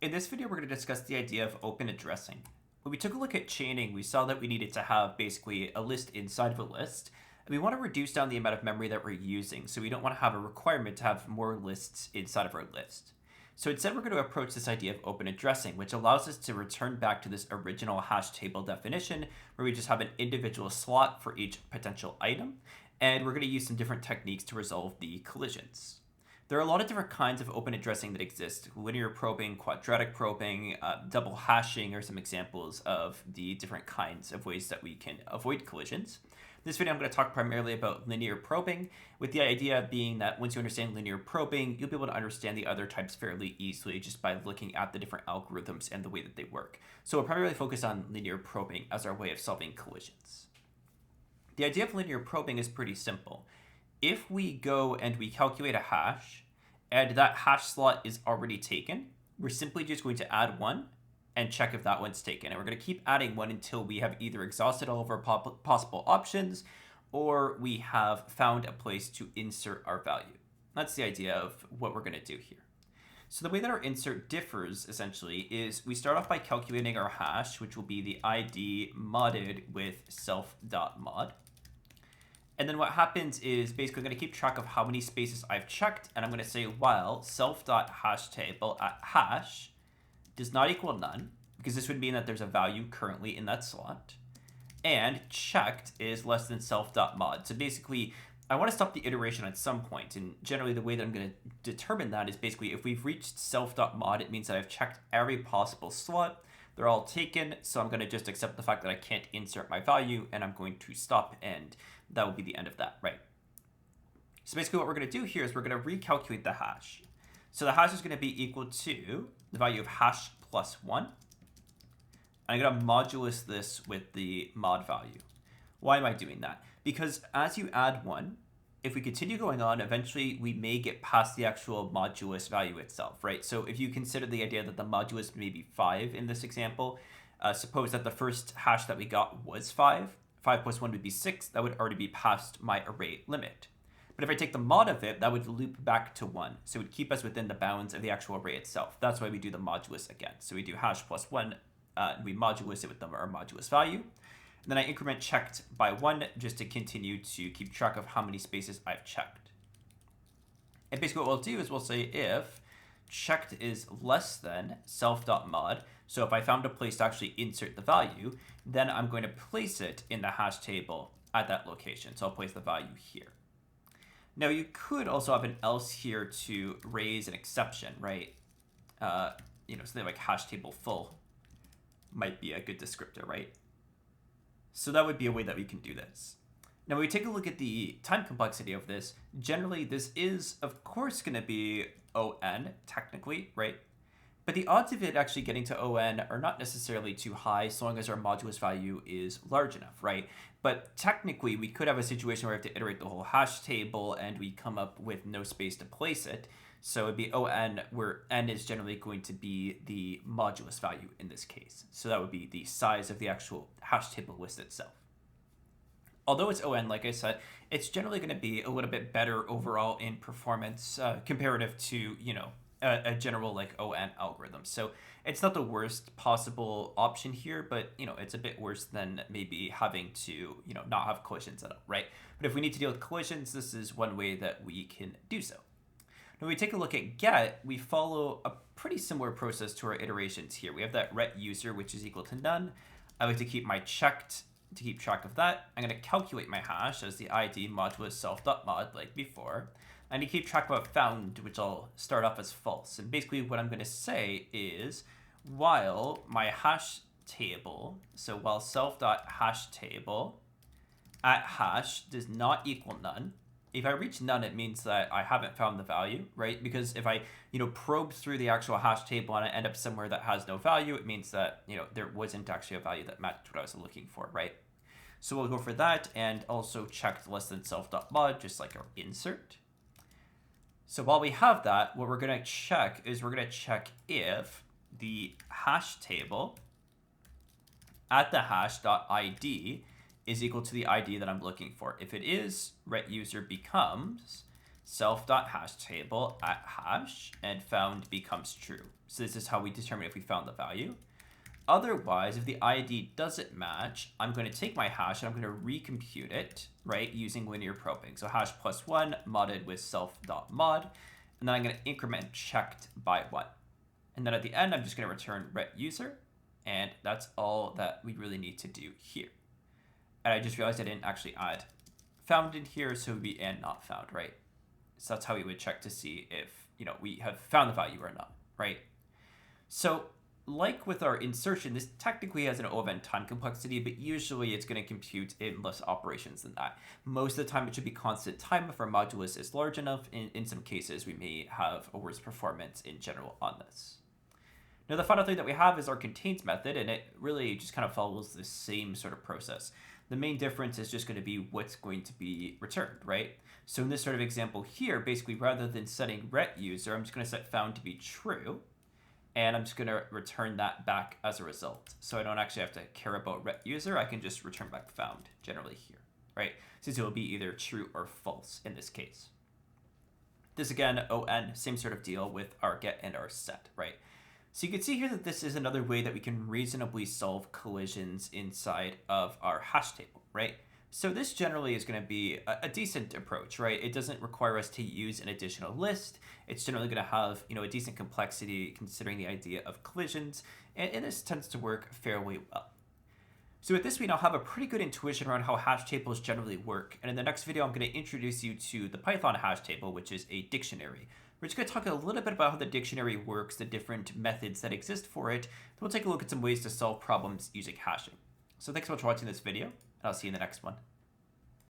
In this video, we're going to discuss the idea of open addressing. When we took a look at chaining, we saw that we needed to have basically a list inside of a list. And we want to reduce down the amount of memory that we're using, so we don't want to have a requirement to have more lists inside of our list. So instead, we're going to approach this idea of open addressing, which allows us to return back to this original hash table definition, where we just have an individual slot for each potential item. And we're going to use some different techniques to resolve the collisions. There are a lot of different kinds of open addressing that exist. Linear probing, quadratic probing, double hashing are some examples of the different kinds of ways that we can avoid collisions. In this video, I'm going to talk primarily about linear probing, with the idea being that once you understand linear probing, you'll be able to understand the other types fairly easily just by looking at the different algorithms and the way that they work. So we'll primarily focus on linear probing as our way of solving collisions. The idea of linear probing is pretty simple. If we go and we calculate a hash, and that hash slot is already taken, we're simply just going to add one and check if that one's taken. And we're going to keep adding one until we have either exhausted all of our possible options or we have found a place to insert our value. That's the idea of what we're going to do here. So the way that our insert differs, essentially, is we start off by calculating our hash, which will be the ID modded with self.mod. And then what happens is basically I'm going to keep track of how many spaces I've checked, and I'm going to say while self.hashtable at hash does not equal none, because this would mean that there's a value currently in that slot, and checked is less than self.mod. So basically, I want to stop the iteration at some point, and generally the way that I'm going to determine that is basically if we've reached self.mod, it means that I've checked every possible slot. They're all taken, so I'm going to just accept the fact that I can't insert my value, and I'm going to stop, and that will be the end of that, right? So basically what we're going to do here is we're going to recalculate the hash. So the hash is going to be equal to the value of hash plus 1. I'm going to modulus this with the mod value. Why am I doing that? Because as you add 1, if we continue going on, eventually we may get past the actual modulus value itself, right? So if you consider the idea that the modulus may be 5 in this example, suppose that the first hash that we got was 5. 5 plus 1 would be 6. That would already be past my array limit. But if I take the mod of it, that would loop back to 1. So it would keep us within the bounds of the actual array itself. That's why we do the modulus again. So we do hash plus 1, we modulus it with our modulus value. And then I increment checked by 1 just to continue to keep track of how many spaces I've checked. And basically what we'll do is we'll say if checked is less than self.mod, so if I found a place to actually insert the value, then I'm going to place it in the hash table at that location. So I'll place the value here. Now you could also have an else here to raise an exception, right? Something like hash table full might be a good descriptor, right? So that would be a way that we can do this. Now, when we take a look at the time complexity of this, generally this is, of course, going to be O(n), technically, right? But the odds of it actually getting to O(n) are not necessarily too high, so long as our modulus value is large enough, right? But technically, we could have a situation where we have to iterate the whole hash table, and we come up with no space to place it. So it'd be O(n), where n is generally going to be the modulus value in this case. So that would be the size of the actual hash table list itself. Although it's O(n), like I said, it's generally going to be a little bit better overall in performance comparative to, a general like O(n) algorithm. So it's not the worst possible option here, but, it's a bit worse than maybe having to, not have collisions at all, right? But if we need to deal with collisions, this is one way that we can do so. When we take a look at get, we follow a pretty similar process to our iterations here. We have that ret user, which is equal to none. I like to keep my checked to keep track of that. I'm going to calculate my hash as the ID modulus self.mod like before. I need to keep track of found, which I'll start off as false. And basically what I'm going to say is while my hash table, so while self.hashtable at hash does not equal none, if I reach none, it means that I haven't found the value, right? Because if I, probe through the actual hash table and I end up somewhere that has no value, it means that, there wasn't actually a value that matched what I was looking for, right? So we'll go for that and also checked less than self.mod, just like our insert. So while we have that, what we're going to check is we're going to check if the hash table at the hash.id is equal to the ID that I'm looking for. If it is, ret user becomes self.hashtable at hash, and found becomes true. So this is how we determine if we found the value. Otherwise, if the ID doesn't match, I'm going to take my hash and I'm going to recompute it, right, using linear probing. So hash plus 1 modded with self.mod, and then I'm going to increment checked by 1. And then at the end, I'm just going to return ret user, and that's all that we really need to do here. And I just realized I didn't actually add found in here, so it would be and not found, right? So that's how we would check to see if, we have found the value or not, right? So like with our insertion, this technically has an O of n time complexity, but usually it's going to compute in less operations than that. Most of the time, it should be constant time if our modulus is large enough. In some cases, we may have a worse performance in general on this. Now, the final thing that we have is our contains method, and it really just kind of follows the same sort of process. The main difference is just going to be what's going to be returned, right? So in this sort of example here, basically, rather than setting ret user, I'm just going to set found to be true. And I'm just going to return that back as a result. So I don't actually have to care about ret user. I can just return back found generally here, right? Since it will be either true or false in this case. This again, on, same sort of deal with our get and our set, right? So you can see here that this is another way that we can reasonably solve collisions inside of our hash table, right? So this generally is going to be a decent approach, right? It doesn't require us to use an additional list. It's generally going to have, a decent complexity considering the idea of collisions, and this tends to work fairly well. So with this, we now have a pretty good intuition around how hash tables generally work. And in the next video, I'm going to introduce you to the Python hash table, which is a dictionary. We're just going to talk a little bit about how the dictionary works, the different methods that exist for it. Then we'll take a look at some ways to solve problems using hashing. So thanks so much for watching this video, and I'll see you in the next one.